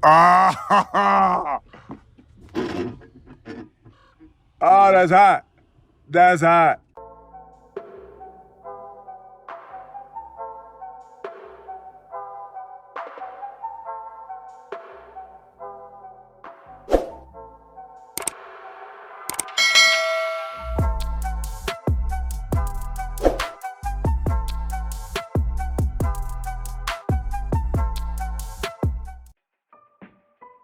Ah! Oh, that's hot. That's hot.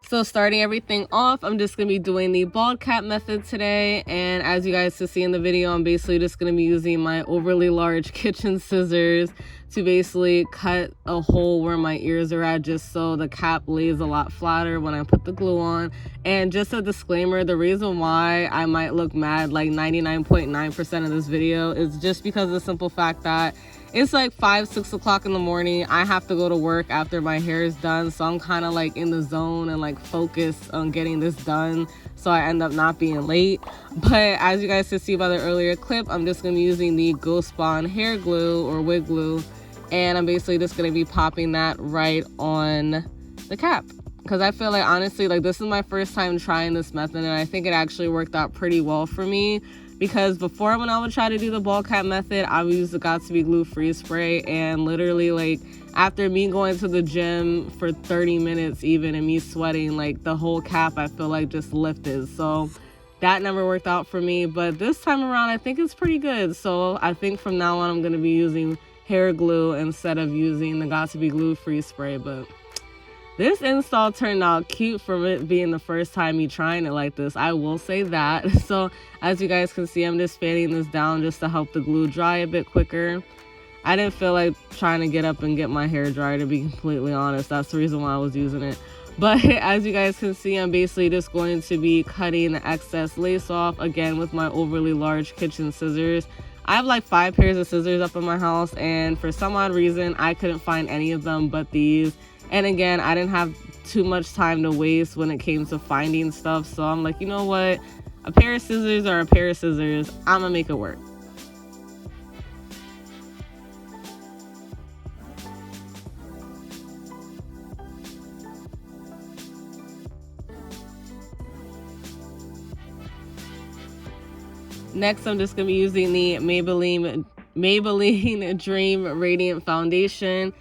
So starting everything off, I'm just going to be doing the bald cap method today. And as you guys can see in the video, I'm basically just going to be using my overly large kitchen scissors to basically cut a hole where my ears are at, just so the cap lays a lot flatter when I put the glue on. And just a disclaimer, the reason why I might look mad like 99.9% of this video is just because of the simple fact that it's like 5-6 o'clock in the morning. I have to go to work after my hair is done, so I'm kind of like in the zone and like focused on getting this done, so I end up not being late. But as you guys can see by the earlier clip, I'm just gonna be using the Ghost Bond hair glue or wig glue, and I'm basically just gonna be popping that right on the cap, because I feel like, honestly, like, this is my first time trying this method, and I think it actually worked out pretty well for me. Because before, when I would try to do the ball cap method, I would use the Got2b glue freeze spray, and literally, like, after me going to the gym for 30 minutes even and me sweating, like, the whole cap, I feel like, just lifted. So that never worked out for me, but this time around I think it's pretty good. So I think from now on I'm going to be using hair glue instead of using the Got2b glue freeze spray. But this install turned out cute for it being the first time me trying it like this, I will say that. So as you guys can see, I'm just fanning this down just to help the glue dry a bit quicker. I didn't feel like trying to get up and get my hair dry, to be completely honest. That's the reason why I was using it. But as you guys can see, I'm basically just going to be cutting the excess lace off, again with my overly large kitchen scissors. I have like 5 pairs of scissors up in my house, and for some odd reason I couldn't find any of them but these. And again, I didn't have too much time to waste when it came to finding stuff, so I'm like, you know what, a pair of scissors are a pair of scissors, I'm gonna make it work. Next, I'm just gonna be using the Maybelline Dream Radiant Foundation.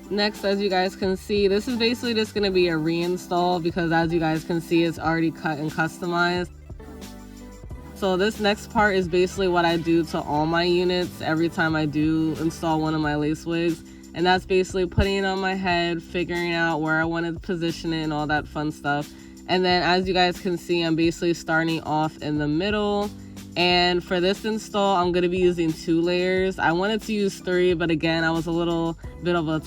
Next, as you guys can see, this is basically just going to be a reinstall, because as you guys can see, it's already cut and customized. So this next part is basically what I do to all my units every time I do install one of my lace wigs, and that's basically putting it on my head, figuring out where I want to position it and all that fun stuff. And then as you guys can see, I'm basically starting off in the middle. And for this install, I'm going to be using 2 layers. I wanted to use 3, but again, I was on a little bit of a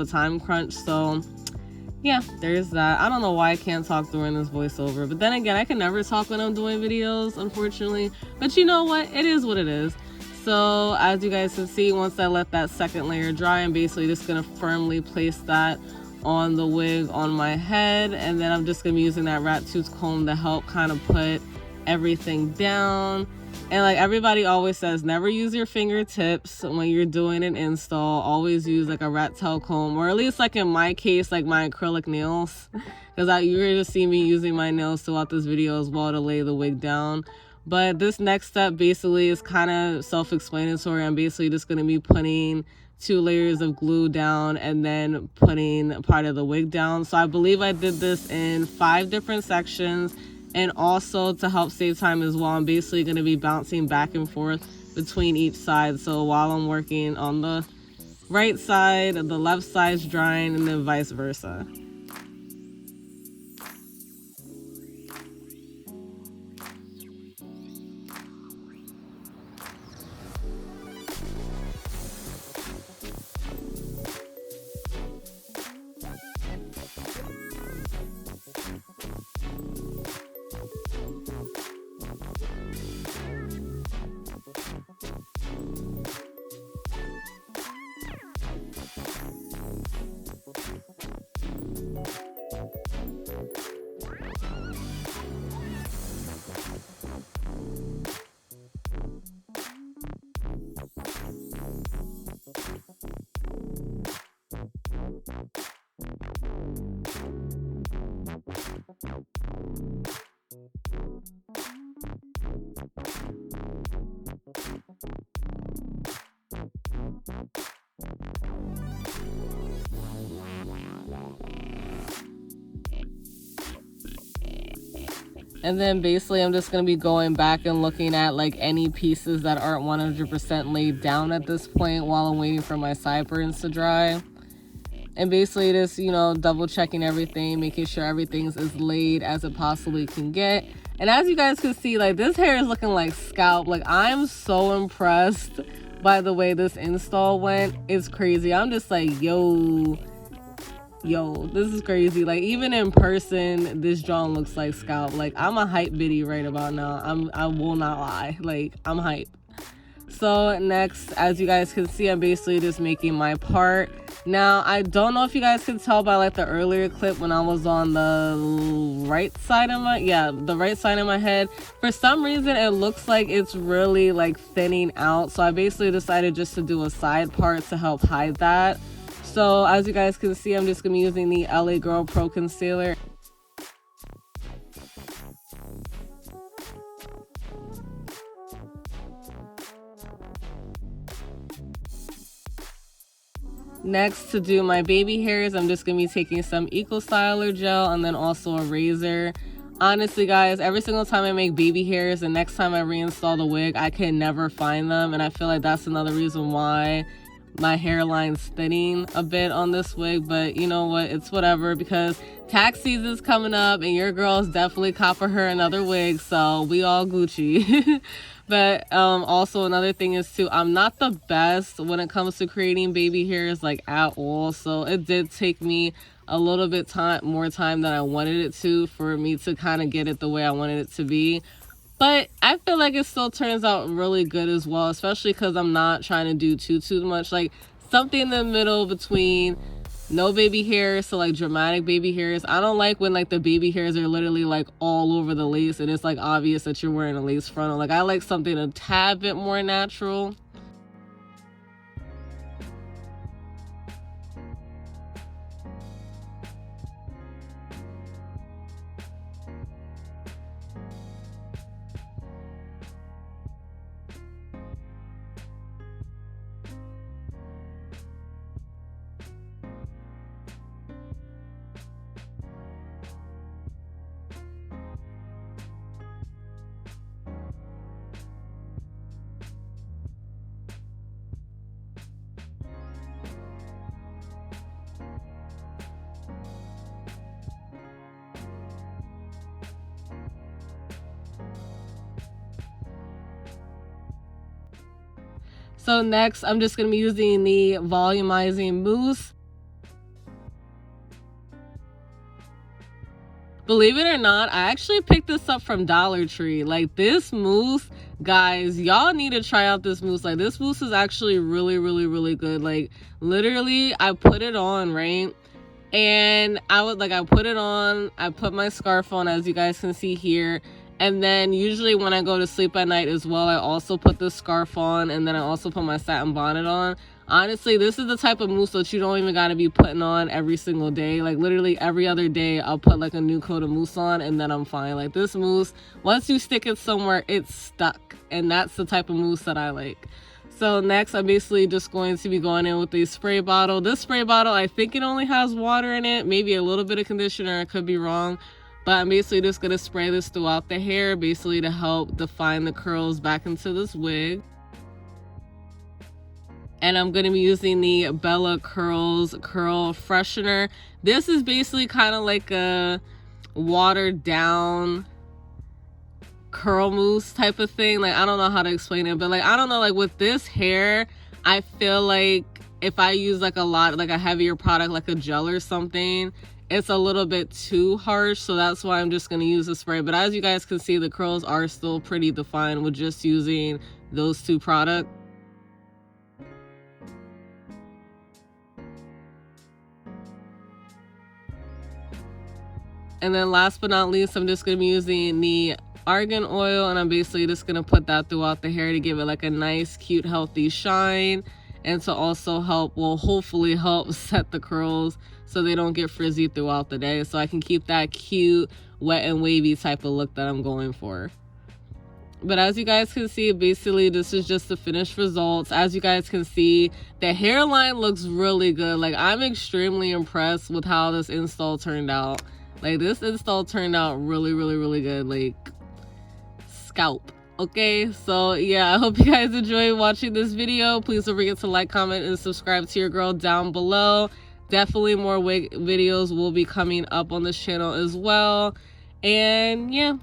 time crunch. So yeah, there's that. I don't know why I can't talk during this voiceover, but then again, I can never talk when I'm doing videos, unfortunately. But you know what? It is what it is. So as you guys can see, once I let that second layer dry, I'm basically just going to firmly place that on the wig on my head. And then I'm just going to be using that rat tooth comb to help kind of put everything down. And like everybody always says, never use your fingertips when you're doing an install. Always use like a rat tail comb, or at least like in my case, like my acrylic nails, because you're gonna just see me using my nails throughout this video as well to lay the wig down. But this next step basically is kind of self-explanatory. I'm basically just going to be putting 2 layers of glue down and then putting part of the wig down. So I believe I did this in 5 different sections. And also, to help save time as well, I'm basically going to be bouncing back and forth between each side. So while I'm working on the right side, the left side's drying, and then vice versa. And then basically I'm just going to be going back and looking at like any pieces that aren't 100% laid down at this point while I'm waiting for my sideburns to dry. And basically just, you know, double checking everything, making sure everything's as laid as it possibly can get. And as you guys can see, like, this hair is looking like scalp. Like, I'm so impressed by the way this install went. It's crazy. I'm just like, yo, this is crazy. Like, even in person, this John looks like scalp. Like, I'm a hype biddy right about now. I will not lie. Like, I'm hype. So next, as you guys can see, I'm basically just making my part. Now, I don't know if you guys can tell by like the earlier clip when I was on the right side of the right side of my head. For some reason, it looks like it's really like thinning out. So I basically decided just to do a side part to help hide that. So as you guys can see, I'm just gonna be using the LA Girl Pro Concealer. Next, to do my baby hairs, I'm just going to be taking some Eco Styler gel and then also a razor. Honestly, guys, every single time I make baby hairs, the next time I reinstall the wig, I can never find them. And I feel like that's another reason why my hairline's thinning a bit on this wig. But you know what? It's whatever, because tax season's coming up and your girl's definitely copping her another wig. So we all Gucci. But also another thing is too, I'm not the best when it comes to creating baby hairs, like, at all. So it did take me a little bit more time than I wanted it to for me to kind of get it the way I wanted it to be. But I feel like it still turns out really good as well, especially because I'm not trying to do too much. Like, something in the middle between no baby hairs to like dramatic baby hairs. I don't like when like the baby hairs are literally like all over the lace and it's like obvious that you're wearing a lace frontal. Like, I like something a tad bit more natural. So next, I'm just going to be using the volumizing mousse. Believe it or not, I actually picked this up from Dollar Tree. Like, this mousse, guys, y'all need to try out this mousse. Like, this mousse is actually really good. Like, literally, I put it on, right? And I put it on, I put my scarf on, as you guys can see here. And then usually when I go to sleep at night as well, I also put the scarf on, and then I also put my satin bonnet on. Honestly, this is the type of mousse that you don't even gotta be putting on every single day. Like, literally every other day I'll put like a new coat of mousse on and then I'm fine. Like, this mousse, once you stick it somewhere, it's stuck. And that's the type of mousse that I like. So next, I'm basically just going to be going in with the spray bottle. This spray bottle, I think it only has water in it, maybe a little bit of conditioner, I could be wrong. But I'm basically just going to spray this throughout the hair, basically to help define the curls back into this wig. And I'm going to be using the Bella Curls Curl Freshener. This is basically kind of like a watered down curl mousse type of thing. Like, I don't know how to explain it, but like, I don't know, like with this hair, I feel like if I use like a heavier product, like a gel or something, it's a little bit too harsh. So that's why I'm just going to use the spray. But as you guys can see, the curls are still pretty defined with just using those two products. And then last but not least, I'm just going to be using the argan oil, and I'm basically just going to put that throughout the hair to give it like a nice, cute, healthy shine, and to also help, well, hopefully help set the curls so they don't get frizzy throughout the day. So I can keep that cute wet and wavy type of look that I'm going for. But as you guys can see, basically this is just the finished results. As you guys can see, the hairline looks really good. Like, I'm extremely impressed with how this install turned out. Like, this install turned out really, really, really good. Like, scalp. Okay, so yeah, I hope you guys enjoyed watching this video. Please don't forget to like, comment, and subscribe to your girl down below. Definitely more wig videos will be coming up on this channel as well. And yeah,